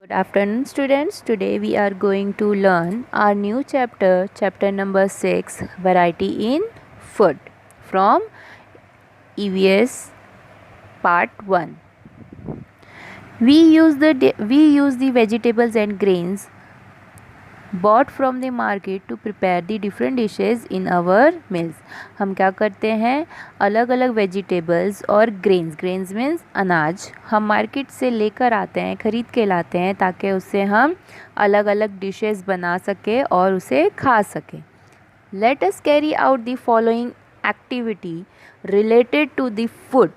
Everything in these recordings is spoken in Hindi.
Good afternoon, students. Today we are going to learn our new chapter, chapter number 6, Variety in Food, from EVS Part 1. We use the vegetables and grains bought from the market to prepare the different dishes in our meals. हम क्या करते हैं, अलग अलग वेजिटेबल्स और ग्रेन्स मीन्स अनाज हम मार्केट से लेकर आते हैं, ख़रीद के लाते हैं ताकि उससे हम अलग अलग डिशेस बना सकें और उसे खा सकें. Let us carry out the following activity related to the food.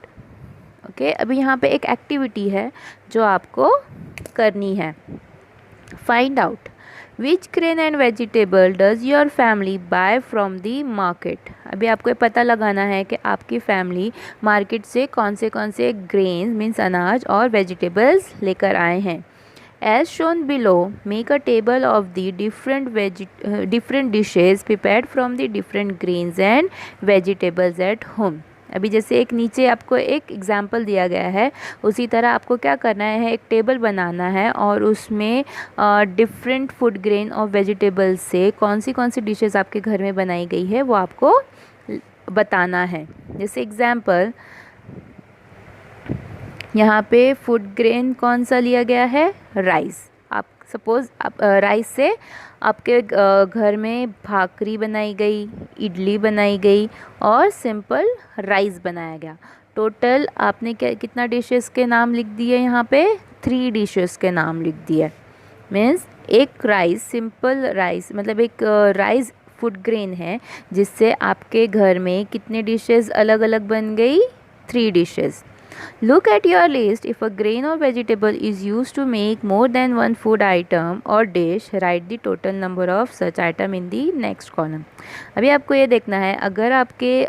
Okay, अभी यहाँ पे एक एक्टिविटी है जो आपको करनी है. Find out which grain and vegetable does your family buy from the market. अभी आपको ये पता लगाना है कि आपकी फैमिली मार्केट से कौन से ग्रेन्स मीन्स अनाज और वेजिटेबल्स लेकर आए हैं. As shown below make a table of the different dishes prepared from the different grains and vegetables at home. अभी जैसे एक नीचे आपको एक एग्जाम्पल दिया गया है, उसी तरह आपको क्या करना है, एक टेबल बनाना है और उसमें डिफरेंट फूड ग्रेन और वेजिटेबल्स से कौन सी डिशेस आपके घर में बनाई गई है वो आपको बताना है. जैसे एग्जाम्पल यहाँ पे फूड ग्रेन कौन सा लिया गया है, राइस. आप सपोज़ आप राइस से आपके घर में भाकरी बनाई गई, इडली बनाई गई और सिंपल राइस बनाया गया. टोटल आपने कितना डिशेस के नाम लिख दिए, यहाँ पे 3 डिशेस के नाम लिख दिए. मीन्स एक राइस, सिंपल राइस मतलब एक राइस फूड ग्रेन है जिससे आपके घर में कितने डिशेस अलग अलग बन गई, 3 dishes. Look at your list. If a grain or vegetable is used to make more than one food item or dish, write the total number of such item in the next column. अभी आपको ये देखना है, अगर आपके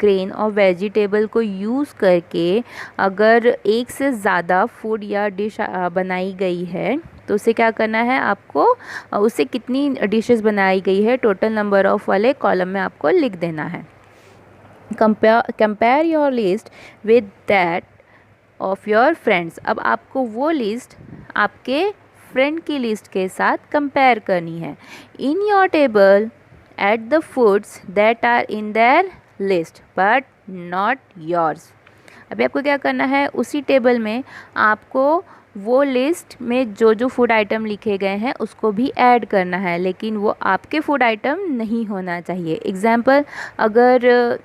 ग्रेन और वेजिटेबल को यूज़ करके अगर एक से ज़्यादा फूड या डिश बनाई गई है तो उसे क्या करना है, आपको उससे कितनी डिशेस बनाई गई है टोटल नंबर ऑफ वाले कॉलम में आपको लिख देना है. Compare your list with that of your friends. अब आपको वो लिस्ट आपके फ्रेंड की लिस्ट के साथ कंपेयर करनी है. In your table at the foods that are in their list but not yours. अभी आपको क्या करना है, उसी टेबल में आपको वो लिस्ट में जो फूड आइटम लिखे गए हैं उसको भी ऐड करना है, लेकिन वो आपके फूड आइटम नहीं होना चाहिए. एग्जाम्पल, अगर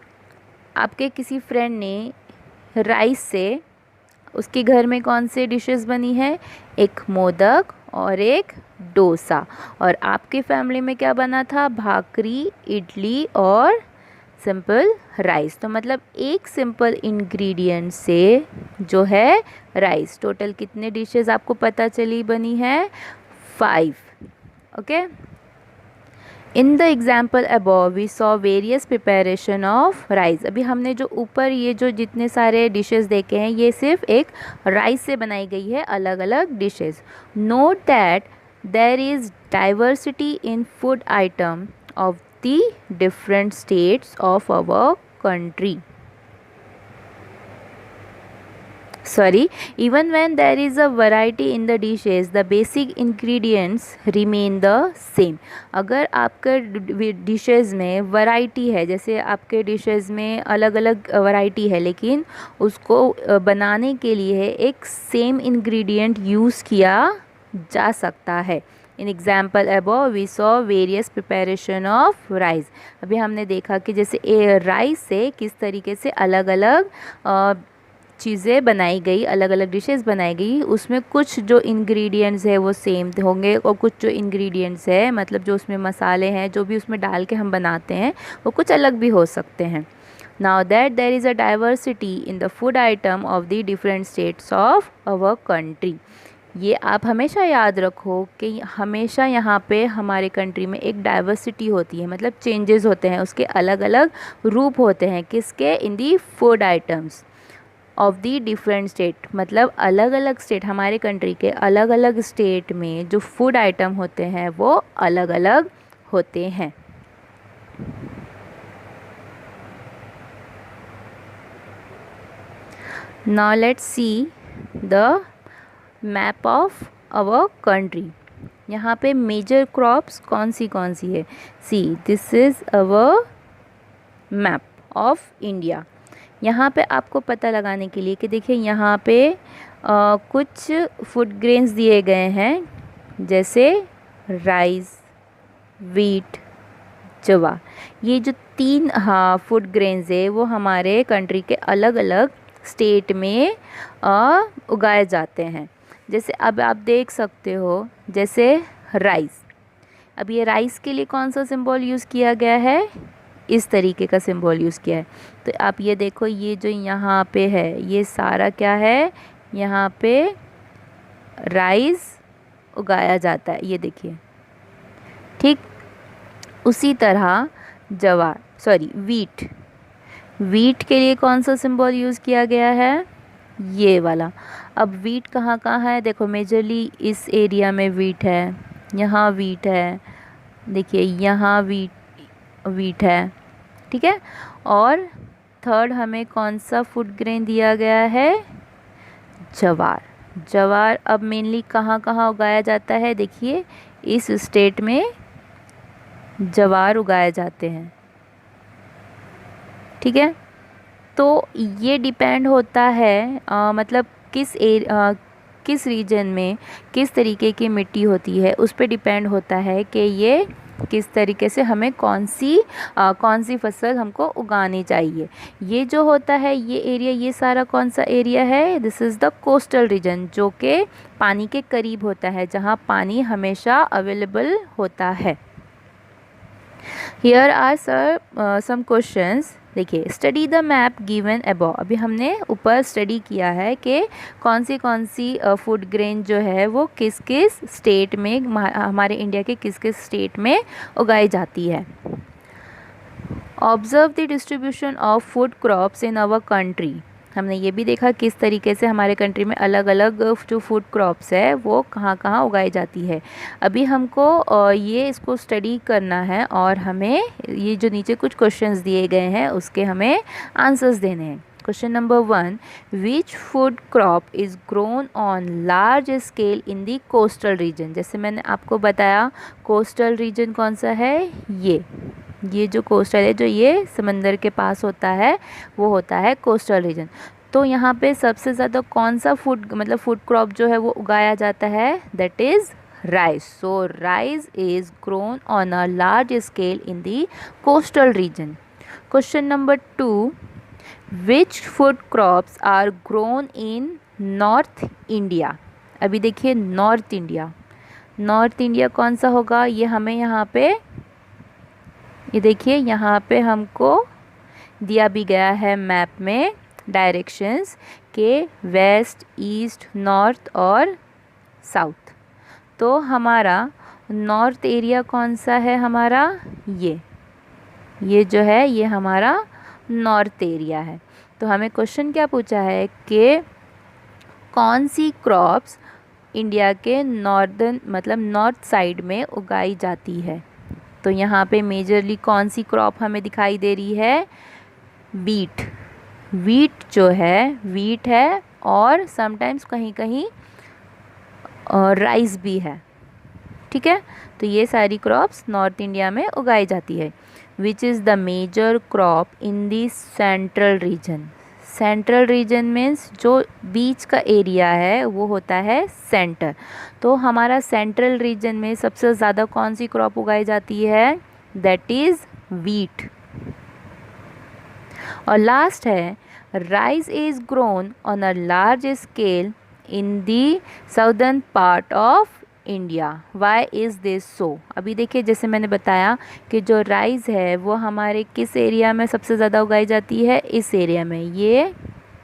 आपके किसी फ्रेंड ने राइस से उसके घर में कौन से डिशेस बनी है, एक मोदक और एक डोसा, और आपके फैमिली में क्या बना था, भाकरी, इडली और सिंपल राइस. तो मतलब एक सिंपल इंग्रेडिएंट से जो है राइस, टोटल कितने डिशेस आपको पता चली बनी है, 5. Okay. In the example above we saw various preparation of rice. अभी हमने जो ऊपर ये जो जितने सारे डिशेस देखे हैं ये सिर्फ एक राइस से बनाई गई है अलग अलग dishes. Note that there is diversity in food item of the different states of our country. Even when there is a variety in the dishes, the basic ingredients remain the same. अगर आपके डिशेस में वैरायटी है, जैसे आपके डिशेस में अलग अलग वैरायटी है, लेकिन उसको बनाने के लिए एक सेम इंग्रेडिएंट यूज़ किया जा सकता है. In example above we saw various preparation of rice. अभी हमने देखा कि जैसे राइस से किस तरीके से अलग अलग चीज़ें बनाई गई, अलग अलग डिशेस बनाई गई. उसमें कुछ जो इंग्रेडिएंट्स है वो सेम होंगे और कुछ जो इंग्रेडिएंट्स है मतलब जो उसमें मसाले हैं जो भी उसमें डाल के हम बनाते हैं वो कुछ अलग भी हो सकते हैं. Now that there is a diversity in the food item of the different states of our country. ये आप हमेशा याद रखो कि हमेशा यहाँ पे हमारे कंट्री में एक डाइवर्सिटी होती है, मतलब चेंजेस होते हैं, उसके अलग अलग रूप होते हैं. किसके, in the food items of the different state. मतलब अलग अलग स्टेट, हमारे कंट्री के अलग अलग स्टेट में जो फूड आइटम होते हैं वो अलग अलग होते हैं. Now let's see the map of our country. यहाँ पे मेजर क्रॉप्स कौन सी है? See this is our map of India. यहाँ पे आपको पता लगाने के लिए कि देखिए यहाँ पे कुछ फूड ग्रेन्स दिए गए हैं, जैसे राइस, वीट, जवा। ये जो 3 फूड ग्रेन्स है वो हमारे कंट्री के अलग अलग स्टेट में उगाए जाते हैं। जैसे अब आप देख सकते हो, जैसे राइस। अब ये राइस के लिए कौन सा सिंबल यूज़ किया गया है? इस तरीके का सिंबल यूज़ किया है। तो आप ये देखो, ये जो यहाँ पे है ये सारा क्या है? यहाँ पे राइस उगाया जाता है, ये देखिए। ठीक उसी तरह वीट के लिए कौन सा सिंबल यूज़ किया गया है? ये वाला। अब वीट कहाँ कहाँ है? देखो मेजरली इस एरिया में वीट है, यहाँ वीट है, देखिए यहाँ वीट है। ठीक है। और थर्ड हमें कौन सा फूड ग्रेन दिया गया है? जवार अब मेनली कहाँ कहाँ उगाया जाता है? देखिए इस स्टेट में जवार उगाए जाते हैं। ठीक है। तो ये डिपेंड होता है मतलब किस रीजन में किस तरीके की मिट्टी होती है, उस पे डिपेंड होता है कि ये किस तरीके से हमें कौन सी फसल हमको उगानी चाहिए। ये जो होता है ये एरिया, ये सारा कौन सा एरिया है? This is the coastal region, जो कि पानी के करीब होता है, जहाँ पानी हमेशा अवेलेबल होता है। Here are some questions. देखिए, study the map given above. अभी हमने ऊपर स्टडी किया है कि कौन सी फूड ग्रेन जो है वो किस किस स्टेट में, हमारे इंडिया के किस किस स्टेट में उगाई जाती है। Observe the distribution of food crops in our country. हमने ये भी देखा किस तरीके से हमारे कंट्री में अलग अलग जो फूड क्रॉप्स है वो कहाँ कहाँ उगाई जाती है। अभी हमको ये इसको स्टडी करना है और हमें ये जो नीचे कुछ क्वेश्चंस दिए गए हैं उसके हमें आंसर्स देने हैं। Question number 1, which food crop is grown on large scale in the coastal reason. जैसे मैंने आपको बताया कोस्टल रीजन कौन सा है? ये जो कोस्टल है, जो ये समंदर के पास होता है, वो होता है कोस्टल रीजन। तो यहाँ पे सबसे ज़्यादा कौन सा फूड क्रॉप जो है वो उगाया जाता है? That is rice. So rice is grown on a large scale in the coastal region. Question number 2, which food crops are grown in north India. अभी देखिए नॉर्थ इंडिया कौन सा होगा? ये हमें यहाँ पे, ये देखिए यहाँ पे हमको दिया भी गया है मैप में डायरेक्शंस के वेस्ट, ईस्ट, नॉर्थ और साउथ। तो हमारा नॉर्थ एरिया कौन सा है? हमारा ये जो है ये हमारा नॉर्थ एरिया है। तो हमें क्वेश्चन क्या पूछा है कि कौन सी क्रॉप्स इंडिया के नॉर्थ साइड में उगाई जाती है। तो यहाँ पे मेजरली कौन सी क्रॉप हमें दिखाई दे रही है? वीट जो है, वीट है और समटाइम्स कहीं कहीं राइस भी है। ठीक है। तो ये सारी क्रॉप्स नॉर्थ इंडिया में उगाई जाती है। Which is the major crop in the central region. Central region means जो बीच का एरिया है वो होता है सेंटर। तो हमारा सेंट्रल रीजन में सबसे ज़्यादा कौन सी क्रॉप उगाई जाती है? That is wheat. और लास्ट है, rice is grown on a large scale in the southern part of India. Why is this so. अभी देखिए जैसे मैंने बताया कि जो राइस है वो हमारे किस एरिया में सबसे ज़्यादा उगाई जाती है? इस एरिया में। ये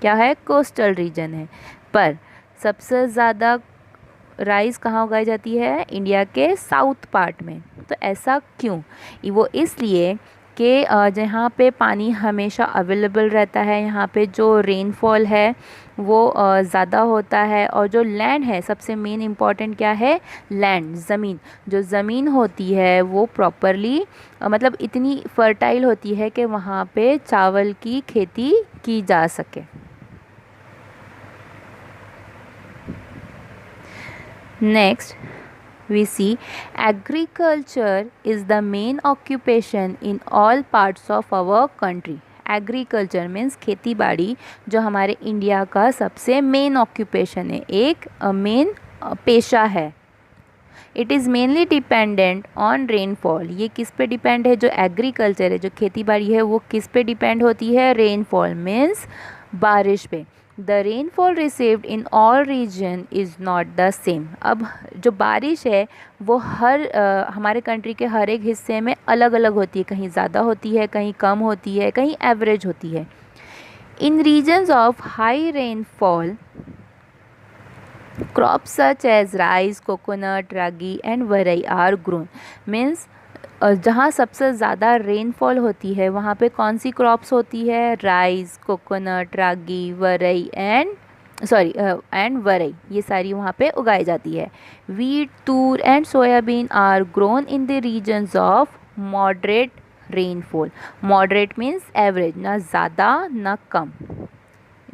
क्या है? कोस्टल रीजन है। पर सबसे ज़्यादा राइस कहाँ उगाई जाती है? इंडिया के साउथ पार्ट में। तो ऐसा क्यों? वो इसलिए कि जहाँ पे पानी हमेशा अवेलेबल रहता है, यहाँ पे जो रेनफॉल है वो ज़्यादा होता है, और जो लैंड है, सबसे मेन इम्पॉर्टेंट क्या है? लैंड, ज़मीन। जो ज़मीन होती है वो प्रॉपरली इतनी फर्टाइल होती है कि वहाँ पे चावल की खेती की जा सके। Next, we see agriculture is the main occupation in all parts of our country. Agriculture means खेती बाड़ी जो हमारे इंडिया का सबसे मेन ऑक्यूपेशन है, एक मेन पेशा है. It is mainly dependent on rainfall. ये किस पे डिपेंड है? जो एग्रीकल्चर है, जो खेती बाड़ी है, वो किस पे डिपेंड होती है? रेनफॉल मीन्स बारिश पे. The rainfall received in all region is not the same. अब जो बारिश है वो हमारे कंट्री के हर एक हिस्से में अलग अलग होती है. कहीं ज़्यादा होती है, कहीं कम होती है, कहीं एवरेज होती है. In regions of high rainfall crops such as rice, coconut, ragi and varai are grown. Means जहाँ सबसे ज़्यादा रेनफॉल होती है वहाँ पे कौन सी क्रॉप्स होती है? Rice, coconut, ragi, varai and varai, ये सारी वहाँ पे उगाई जाती है. Wheat, tur and soybean are grown in the regions of moderate rainfall. Moderate means average, ना ज़्यादा ना कम.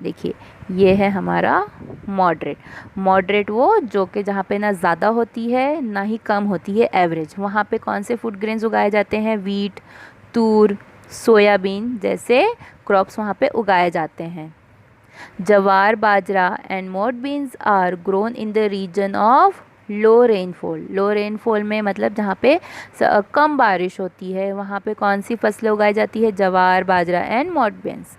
देखिए ये है हमारा मॉडरेट वो जो कि जहाँ पे ना ज़्यादा होती है ना ही कम होती है, एवरेज. वहाँ पे कौन से फूड ग्रेन्स उगाए जाते हैं? वीट, तूर, सोयाबीन जैसे क्रॉप्स वहाँ पे उगाए जाते हैं. Jowar, bajra and moth beans are grown in the region of low rainfall. Low rainfall में मतलब जहाँ पे कम बारिश होती है वहाँ पे कौन सी फसलें उगाई जाती है? जवार, bajra and moth beans.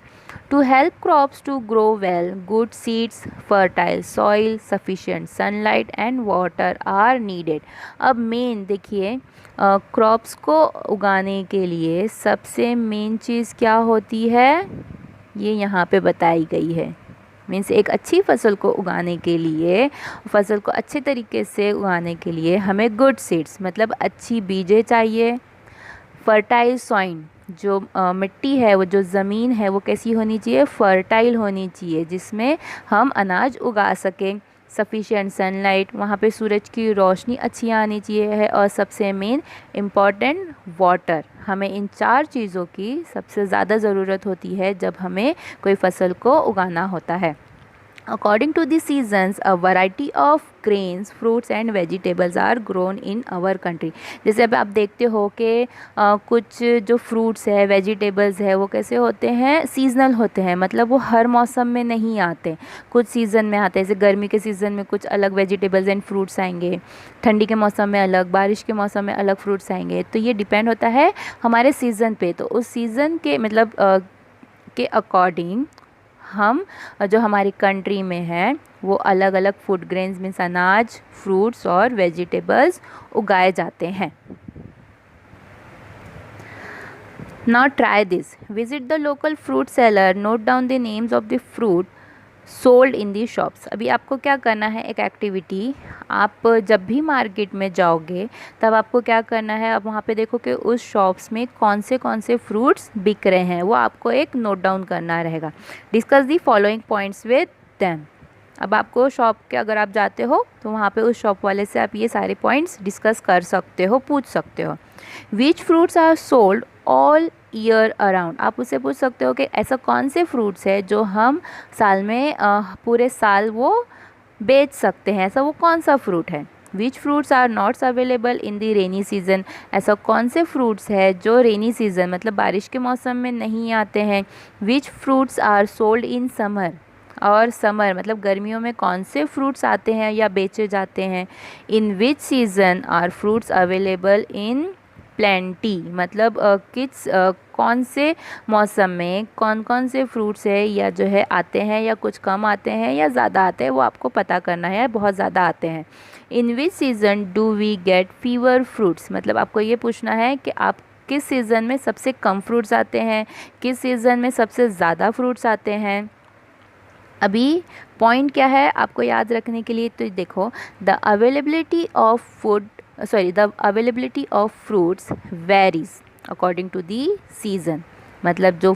To help crops to grow well, good seeds, fertile soil, sufficient sunlight and water are needed. अब मेन देखिए क्रॉप्स को उगाने के लिए सबसे मेन चीज़ क्या होती है? ये यहाँ पे बताई गई है. मीन्स एक अच्छी फसल को उगाने के लिए, फसल को अच्छे तरीके से उगाने के लिए हमें गुड सीड्स मतलब अच्छी बीजें चाहिए. फर्टाइल सॉइल, जो मिट्टी है, वो जो ज़मीन है वो कैसी होनी चाहिए? फर्टाइल होनी चाहिए जिसमें हम अनाज उगा सकें. सफिशिएंट सनलाइट, वहाँ पे सूरज की रोशनी अच्छी आनी चाहिए है. और सबसे मेन इम्पॉर्टेंट वाटर. हमें इन 4 चीज़ों की सबसे ज़्यादा ज़रूरत होती है जब हमें कोई फसल को उगाना होता है. According to the seasons, a variety of grains, fruits and vegetables are grown in our country. जैसे अब आप देखते हो कि कुछ जो फ्रूट्स है, वेजिटेबल्स है, वो कैसे होते हैं? सीजनल होते हैं. मतलब वो हर मौसम में नहीं आते, कुछ सीज़न में आते हैं. जैसे गर्मी के सीज़न में कुछ अलग वेजिटेबल्स एंड फ्रूट्स आएंगे, ठंडी के मौसम में अलग, बारिश के मौसम में अलग फ्रूट्स आएंगे. तो ये डिपेंड होता है हमारे सीज़न पे. तो उस सीज़न के मतलब के अकॉर्डिंग हम जो हमारी कंट्री में है वो अलग अलग फूड ग्रेन्स मीन्स अनाज, फ्रूट्स और वेजिटेबल्स उगाए जाते हैं. Now try this. Visit the local fruit seller, note down the names of the fruit sold in the shops. अभी आपको क्या करना है? एक एक्टिविटी. आप जब भी मार्केट में जाओगे तब आपको क्या करना है? आप वहाँ पे देखो कि उस शॉप्स में कौन से फ्रूट्स बिक रहे हैं, वो आपको एक नोट डाउन करना रहेगा. Discuss the following points with them. अब आपको शॉप के अगर आप जाते हो तो वहाँ पे उस शॉप वाले से आप ये सारे पॉइंट्स डिस्कस कर सकते हो, पूछ सकते हो. Which fruits are sold all year around. आप उससे पूछ सकते हो कि ऐसा कौन से फ्रूट्स है जो हम साल में पूरे साल वो बेच सकते हैं, ऐसा वो कौन सा फ्रूट है. Which fruits are not available in the rainy season. ऐसा कौन से फ्रूट्स है जो रेनी सीज़न मतलब बारिश के मौसम में नहीं आते हैं. Which fruits are sold in summer. और समर मतलब गर्मियों में कौन से फ्रूट्स आते हैं या बेचे जाते हैं. In which season are fruits available in plenty. मतलब कौन से मौसम में कौन कौन से फ्रूट्स है या जो है आते हैं या कुछ कम आते हैं या ज़्यादा आते हैं, वो आपको पता करना है. बहुत ज़्यादा आते हैं. In which season do we get fewer fruits. मतलब आपको ये पूछना है कि आप किस सीज़न में सबसे कम फ्रूट्स आते हैं, किस सीज़न में सबसे ज़्यादा फ्रूट्स आते हैं. अभी पॉइंट क्या है आपको याद रखने के लिए? तो देखो, the availability of fruits varies according to the season. मतलब जो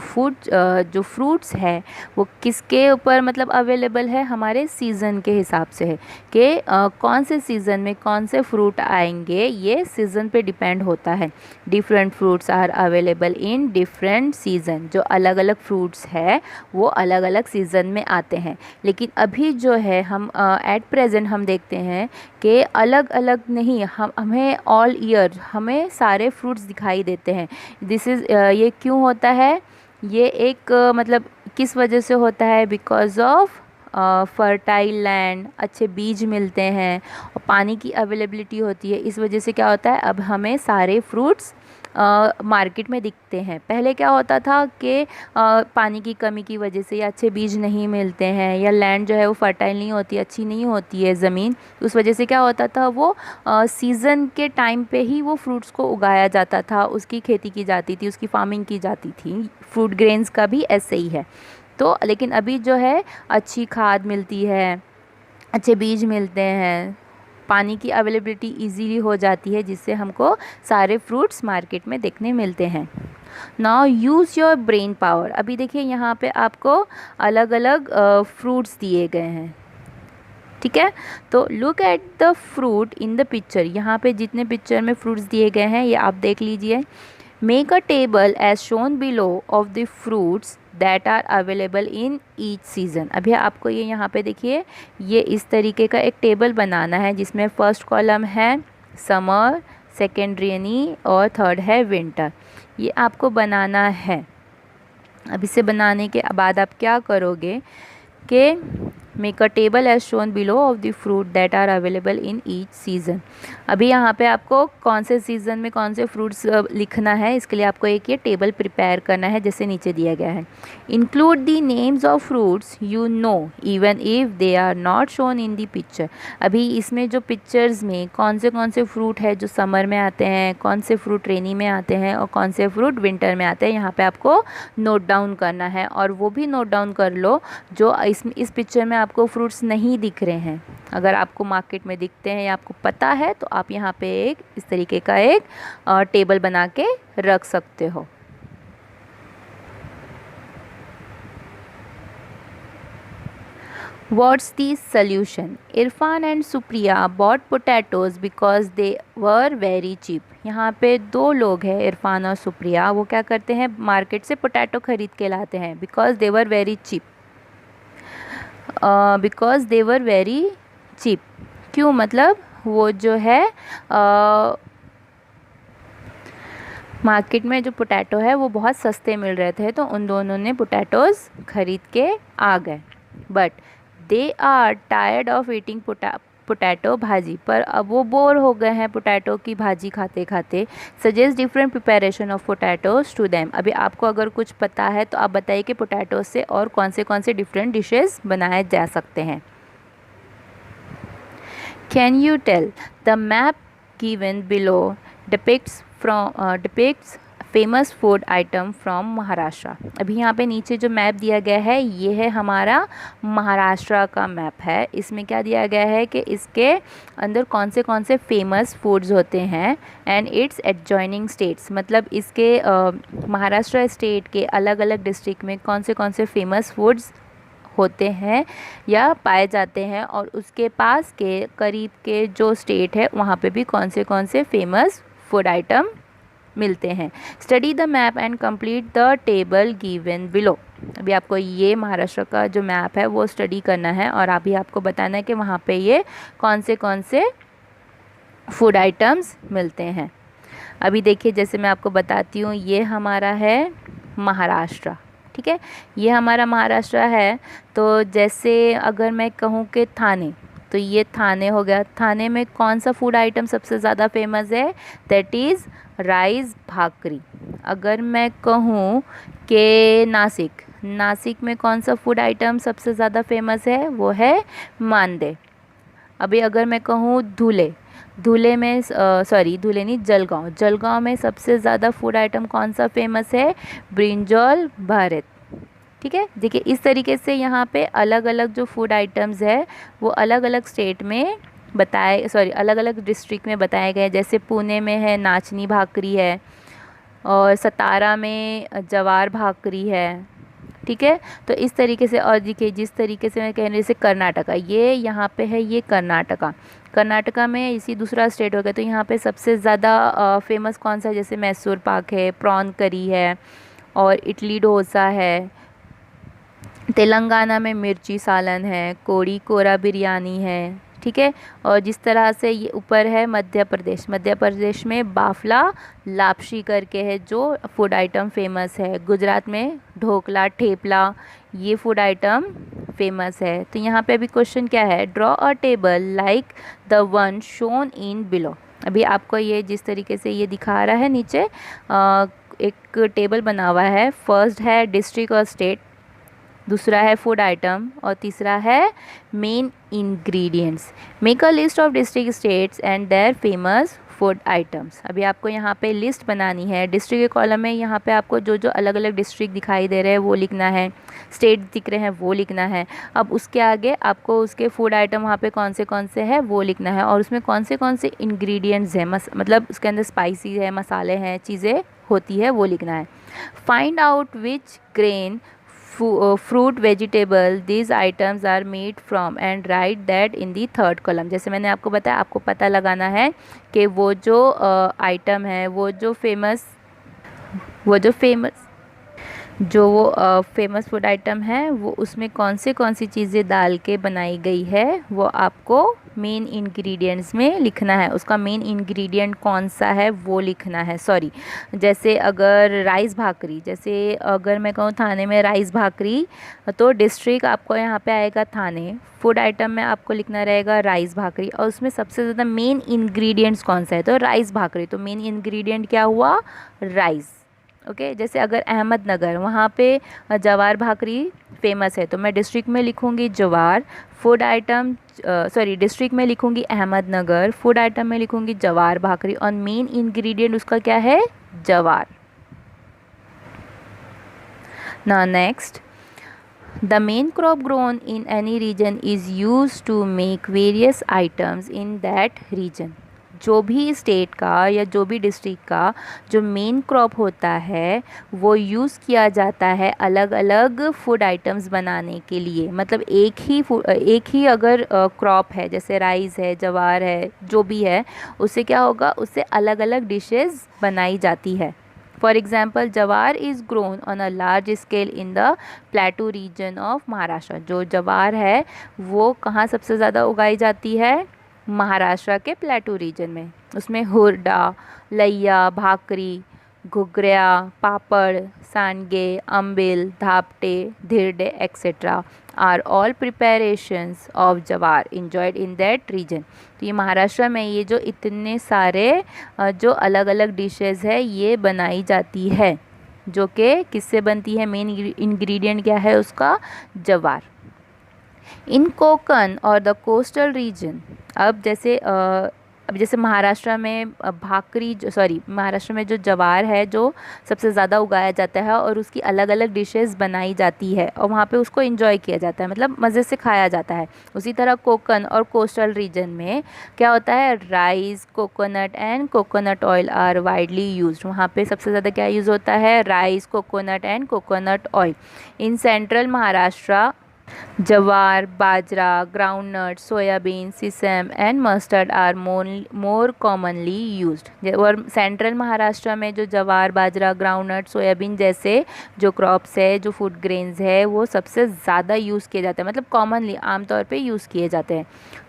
फ्रूट्स है वो किसके ऊपर मतलब अवेलेबल है? हमारे सीज़न के हिसाब से है कि कौन से सीज़न में कौन से फ्रूट आएंगे, ये सीज़न पे डिपेंड होता है. Different fruits are available in different season. जो अलग अलग फ्रूट्स है वो अलग अलग सीज़न में आते हैं. लेकिन अभी जो है हम एट प्रेजेंट हम देखते हैं कि अलग अलग नहीं, हमें ऑल ईयर हमें सारे फ्रूट्स दिखाई देते हैं। दिस इज़ ये क्यों होता है, ये एक मतलब किस वजह से होता है, बिकॉज ऑफ फर्टाइल लैंड, अच्छे बीज मिलते हैं और पानी की अवेलेबिलिटी होती है। इस वजह से क्या होता है, अब हमें सारे फ्रूट्स मार्केट में दिखते हैं। पहले क्या होता था कि पानी की कमी की वजह से या अच्छे बीज नहीं मिलते हैं, या लैंड जो है वो फर्टाइल नहीं होती, अच्छी नहीं होती है ज़मीन, उस वजह से क्या होता था, वो सीज़न के टाइम पे ही वो फ्रूट्स को उगाया जाता था, उसकी खेती की जाती थी, उसकी फार्मिंग की जाती थी। फ्रूट ग्रेन्स का भी ऐसे ही है। तो लेकिन अभी जो है अच्छी खाद मिलती है, अच्छे बीज मिलते हैं, पानी की अवेलेबिलिटी इजीली हो जाती है, जिससे हमको सारे फ्रूट्स मार्केट में देखने मिलते हैं। Now use your brain power. अभी देखिए यहाँ पे आपको अलग अलग फ्रूट्स दिए गए हैं, ठीक है। तो look at the fruit in the picture. यहाँ पे जितने पिक्चर में फ्रूट्स दिए गए हैं ये आप देख लीजिए। Make a table as shown below of the fruits that are available in each season. अभी आपको ये यहाँ पे देखिए, ये इस तरीके का एक टेबल बनाना है, जिसमें फर्स्ट कॉलम है समर, सेकेंड रेनी और थर्ड है विंटर। ये आपको बनाना है। अब इसे बनाने के बाद आप क्या करोगे कि make a table as shown below of the fruit that are available in each season. अभी यहाँ पे आपको कौन से सीज़न में कौन से फ्रूट्स लिखना है, इसके लिए आपको एक ये टेबल प्रिपेयर करना है, जैसे नीचे दिया गया है। Include the names of fruits you know even if they are not shown in the picture. अभी इसमें जो पिक्चर्स में कौन से फ्रूट है जो समर में आते हैं, कौन से फ्रूट रेनी में आते हैं और कौन से फ्रूट विंटर में आते हैं, यहाँ पे आपको नोट डाउन करना है। और वो भी नोट डाउन कर लो जो इस पिक्चर में आपको फ्रूट्स नहीं दिख रहे हैं। अगर आपको मार्केट में दिखते हैं या आपको पता है तो आप यहाँ पे एक इस तरीके का एक टेबल बना के रख सकते हो। What's the solution? Irfan and Supriya bought potatoes because they were very cheap. यहाँ पे दो लोग हैं, इरफान और सुप्रिया। वो क्या करते हैं, मार्केट से पोटैटो खरीद के लाते हैं। Because they were very cheap, because they were very cheap. क्यों, मतलब वो जो है मार्केट में जो पोटैटो है वो बहुत सस्ते मिल रहे थे, तो उन दोनों ने पोटैटोज़ खरीद के आ गए। But they are tired of eating potato bhaji, पर अब वो बोर हो गए हैं पोटैटो की भाजी खाते खाते। Suggest different preparation of potatoes to them. अभी आपको अगर कुछ पता है तो आप बताइए कि पोटैटो से और कौन से डिफरेंट डिशेस बनाए जा सकते हैं। Can you tell the map given below depicts famous food item from Maharashtra. अभी यहाँ पे नीचे जो मैप दिया गया है ये है हमारा महाराष्ट्र का मैप है। इसमें क्या दिया गया है कि इसके अंदर कौन से फेमस फूड्स होते हैं एंड इट्स एडजॉइनिंग स्टेट्स, मतलब इसके महाराष्ट्र स्टेट के अलग अलग डिस्ट्रिक्ट में कौन से फेमस फूड्स होते हैं या पाए जाते हैं, और उसके पास के करीब के जो स्टेट है वहाँ पे भी कौन से फेमस फूड आइटम मिलते हैं। Study the map and complete the table given below. अभी आपको ये महाराष्ट्र का जो मैप है वो स्टडी करना है और अभी आपको बताना है कि वहाँ पे ये कौन से फूड आइटम्स मिलते हैं। अभी देखिए, जैसे मैं आपको बताती हूँ, ये हमारा है महाराष्ट्र, ठीक है, ये हमारा महाराष्ट्र है। तो जैसे अगर मैं कहूँ कि थाने, तो ये थाने हो गया। थाने में कौन सा फूड आइटम सबसे ज़्यादा फेमस है, दैट इज़ राइस भाकरी। अगर मैं कहूँ कि नासिक में कौन सा फूड आइटम सबसे ज़्यादा फेमस है, वो है मांदे। अभी अगर मैं कहूँ धुले में धुले नहीं, जलगांव में सबसे ज़्यादा फूड आइटम कौन सा फेमस है, ब्रिंजॉल भारत, ठीक है। देखिए इस तरीके से यहाँ पे अलग अलग जो फूड आइटम्स है वो अलग अलग स्टेट में अलग अलग डिस्ट्रिक्ट में बताए गए। जैसे पुणे में है नाचनी भाकरी है, और सतारा में जवार भाकरी है, ठीक है। तो इस तरीके से, और देखिए जिस तरीके से मैं कह रही, जैसे कर्नाटका, ये यहाँ पे है, ये कर्नाटका में इसी दूसरा स्टेट हो गया। तो यहाँ पे सबसे ज़्यादा फेमस कौन सा है, जैसे मैसूर पाक है, प्रॉन करी है और इडली डोसा है। तेलंगाना में मिर्ची सालन है, कोड़ी कोरा बिरयानी है, ठीक है। और जिस तरह से ये ऊपर है मध्य प्रदेश, मध्य प्रदेश में बाफला लापसी करके है जो फूड आइटम फेमस है। गुजरात में ढोकला ठेपला ये फूड आइटम फेमस है। तो यहाँ पे अभी क्वेश्चन क्या है, draw a table like the one shown in below. अभी आपको ये जिस तरीके से ये दिखा रहा है नीचे एक टेबल बना हुआ है। फर्स्ट है डिस्ट्रिक्ट और स्टेट, दूसरा है फूड आइटम और तीसरा है main ingredients. Make a list of district states and their famous food items. अभी आपको यहाँ पे लिस्ट बनानी है। डिस्ट्रिक्ट के कॉलम में यहाँ पे आपको जो जो अलग अलग डिस्ट्रिक्ट दिखाई दे रहे हैं वो लिखना है, स्टेट दिख रहे हैं वो लिखना है। अब उसके आगे आपको उसके फूड आइटम वहाँ पे कौन से हैं वो लिखना है और उसमें कौन से इंग्रेडिएंट्स हैं, मतलब उसके अंदर स्पाइसी है, मसाले हैं, चीज़ें होती है वो लिखना है। Find out which grain fruit vegetable these items are made from and write that in the third column। जैसे मैंने आपको बताया, आपको पता लगाना है कि वो जो आइटम है, वो जो फेमस फूड आइटम है वो उसमें कौन सी चीज़ें डाल के बनाई गई है वो आपको मेन इंग्रेडिएंट्स में लिखना है। उसका मेन इंग्रेडिएंट कौन सा है वो लिखना है। सॉरी, जैसे अगर राइस भाकरी, जैसे अगर मैं कहूँ थाने में राइस भाकरी, तो डिस्ट्रिक्ट आपको यहाँ पे आएगा थाने, फूड आइटम में आपको लिखना रहेगा राइस भाकरी और उसमें सबसे ज़्यादा मेन इंग्रेडिएंट्स कौन सा है, तो राइस भाकरी। तो मेन इंग्रेडिएंट क्या हुआ, राइस। ओके जैसे अगर अहमदनगर वहाँ पे जवार भाकरी फेमस है तो मैं डिस्ट्रिक्ट में लिखूँगी जवार, फूड आइटम डिस्ट्रिक्ट में लिखूँगी अहमदनगर, फूड आइटम में लिखूँगी जवार भाकरी और मेन इंग्रेडिएंट उसका क्या है, जवार। Now next, the main crop grown in any region is used to make various items in that region। जो भी स्टेट का या जो भी डिस्ट्रिक्ट का जो मेन क्रॉप होता है वो यूज़ किया जाता है अलग अलग फूड आइटम्स बनाने के लिए। मतलब एक ही अगर क्रॉप है, जैसे राइस है, जवार है, जो भी है, उससे क्या होगा, उससे अलग अलग डिशेस बनाई जाती है। For example jowar is grown on a large scale in the plateau region of Maharashtra. जो जवार है वो कहाँ सबसे ज़्यादा उगाई जाती है, महाराष्ट्र के प्लेटू रीजन में। उसमें हुरडा, लैया, भाकरी, ghughrya, papad, sandge, ambil, dhapate, dhirde etcetera are all preparations of jowar enjoyed in that region. तो ये महाराष्ट्र में ये जो इतने सारे जो अलग अलग डिशेस है ये बनाई जाती है, जो कि किससे बनती है, मेन इंग्रेडिएंट क्या है उसका, जवार। इन कोकन और द कोस्टल रीजन, अब जैसे महाराष्ट्र में महाराष्ट्र में जो जवार है जो सबसे ज़्यादा उगाया जाता है और उसकी अलग अलग डिशेस बनाई जाती है और वहाँ पे उसको एंजॉय किया जाता है, मतलब मज़े से खाया जाता है। उसी तरह कोकन और कोस्टल रीजन में क्या होता है, rice, coconut and coconut oil are widely used. वहाँ पे सबसे ज़्यादा क्या यूज़ होता है, rice, coconut and coconut oil. In central Maharashtra jowar, bajra, groundnut, soybean, sesame and mustard are more commonly used. और सेंट्रल महाराष्ट्र में जो जवार, बाजरा, ग्राउंडनट, सोयाबीन जैसे जो क्रॉप्स है, जो फूड ग्रेन्स है, वो सबसे ज़्यादा यूज़ किए जाते हैं, मतलब कॉमनली आमतौर पे यूज़ किए जाते हैं।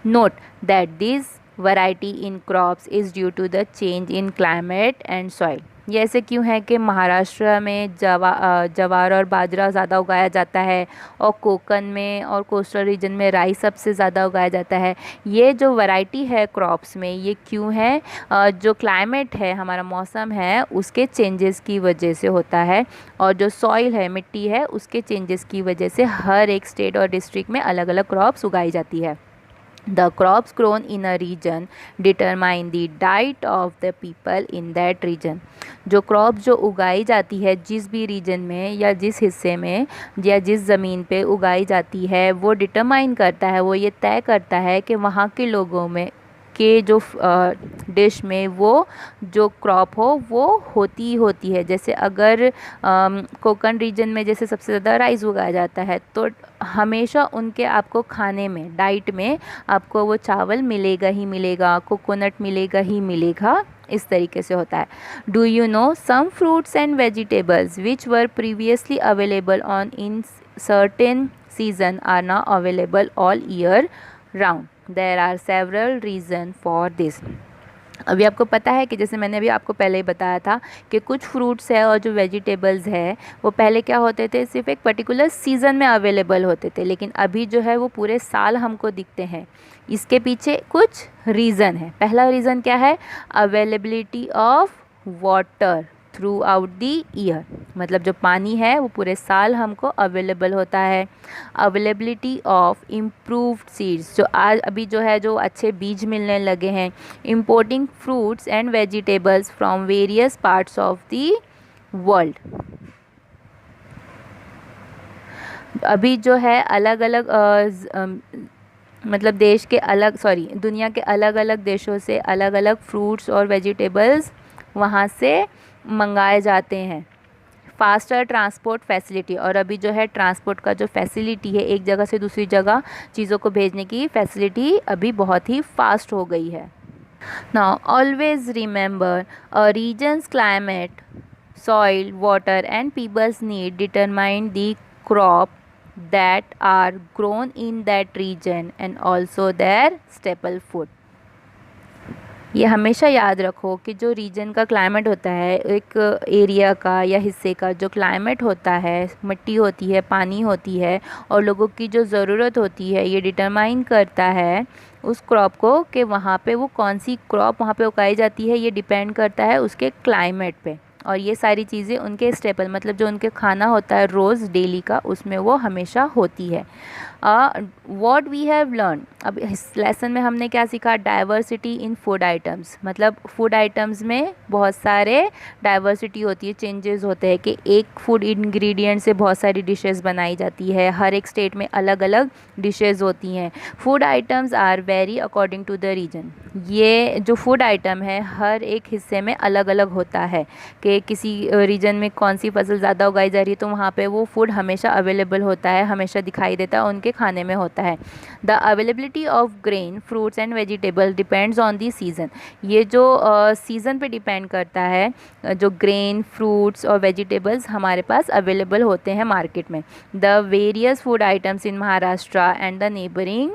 Note that this variety in crops is due to the change in climate and soil. ये ऐसे क्यों है कि महाराष्ट्र में जवार और बाजरा ज़्यादा उगाया जाता है और कोकन में और कोस्टल रीजन में राइस सबसे ज़्यादा उगाया जाता है। ये जो वैरायटी है क्रॉप्स में ये क्यों है, जो क्लाइमेट है, हमारा मौसम है, उसके चेंजेस की वजह से होता है और जो सॉइल है, मिट्टी है, उसके चेंजेस की वजह से हर एक स्टेट और डिस्ट्रिक्ट में अलग अलग क्रॉप्स उगाई जाती है। The crops grown in a region determine the diet of the people in that region। जो क्रॉप जो उगाई जाती है जिस भी रीजन में या जिस हिस्से में या जिस ज़मीन पे उगाई जाती है वो डिटरमाइन करता है, वो ये तय करता है कि वहाँ के लोगों में के जो डिश में वो जो क्रॉप हो वो होती है। जैसे अगर कोकन रीजन में जैसे सबसे ज़्यादा राइस उगाया जाता है तो हमेशा उनके आपको खाने में, डाइट में आपको वो चावल मिलेगा ही मिलेगा, कोकोनट मिलेगा ही मिलेगा, इस तरीके से होता है। Do you know some fruits and vegetables which were previously available on in certain season are now available all year round. There are several reason for this. अभी आपको पता है कि जैसे मैंने अभी आपको पहले ही बताया था कि कुछ फ्रूट्स है और जो वेजिटेबल्स है वो पहले क्या होते थे, सिर्फ एक पर्टिकुलर सीज़न में अवेलेबल होते थे, लेकिन अभी जो है वो पूरे साल हमको दिखते हैं। इसके पीछे कुछ रीज़न है। पहला रीज़न क्या है, availability of water through out the year, मतलब जो पानी है वो पूरे साल हमको अवेलेबल होता है। अवेलेबिलिटी ऑफ इम्प्रूव्ड सीड्स, जो आज अभी जो है जो अच्छे बीज मिलने लगे हैं। Importing fruits and vegetables from various parts of the world, अभी जो है अलग अलग मतलब देश के दुनिया के अलग अलग देशों से अलग अलग फ्रूट्स और वेजिटेबल्स वहाँ से मंगाए जाते हैं। फास्टर ट्रांसपोर्ट फैसिलिटी, और अभी जो है ट्रांसपोर्ट का जो फैसिलिटी है, एक जगह से दूसरी जगह चीज़ों को भेजने की फैसिलिटी अभी बहुत ही फास्ट हो गई है। Now always remember a reasons climate, soil, water and peoples need determine the crop that are grown in that region and also their staple food। ये हमेशा याद रखो कि जो रीजन का क्लाइमेट होता है, एक एरिया का या हिस्से का जो क्लाइमेट होता है, मिट्टी होती है, पानी होती है और लोगों की जो ज़रूरत होती है, ये डिटरमाइन करता है उस क्रॉप को कि वहाँ पे वो कौन सी क्रॉप वहाँ पे उगाई जाती है। ये डिपेंड करता है उसके क्लाइमेट पे, और ये सारी चीज़ें उनके स्टेपल मतलब जो उनके खाना होता है रोज़ डेली का, उसमें वो हमेशा होती है। व्हाट वी हैव लर्न, अब इस लेसन में हमने क्या सीखा, डाइवर्सिटी इन फूड आइटम्स, मतलब फूड आइटम्स में बहुत सारे डाइवर्सिटी होती है, चेंजेस होते हैं कि एक फूड इंग्रेडिएंट से बहुत सारी डिशेस बनाई जाती है, हर एक स्टेट में अलग अलग डिशेस होती हैं। Food items are vary according to the region, ये जो फूड आइटम है हर एक हिस्से में अलग अलग होता है कि किसी रीजन में कौन सी फसल ज़्यादा उगाई जा रही है तो वहाँ पे वो फूड हमेशा अवेलेबल होता है, हमेशा दिखाई देता है, उनके खाने में होता है। The availability of grain, fruits and vegetable depends on the season, ये जो सीज़न पे डिपेंड करता है जो ग्रेन, फ्रूट्स और वेजिटेबल्स हमारे पास अवेलेबल होते हैं मार्केट में। The various food items in Maharashtra and the neighbouring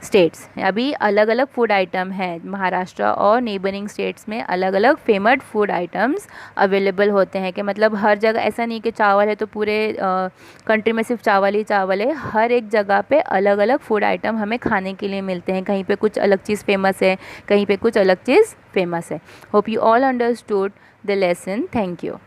states, अभी अलग अलग फूड आइटम हैं महाराष्ट्र और नेबरिंग स्टेट्स में, अलग अलग फेमस फूड आइटम्स अवेलेबल होते हैं कि मतलब हर जगह ऐसा नहीं कि चावल है तो पूरे कंट्री में सिर्फ चावल ही चावल है, हर एक जगह पे अलग अलग फूड आइटम हमें खाने के लिए मिलते हैं, कहीं पे कुछ अलग चीज़ फेमस है, कहीं पे कुछ अलग चीज़ फेमस है। Hope you all understood the lesson, thank you.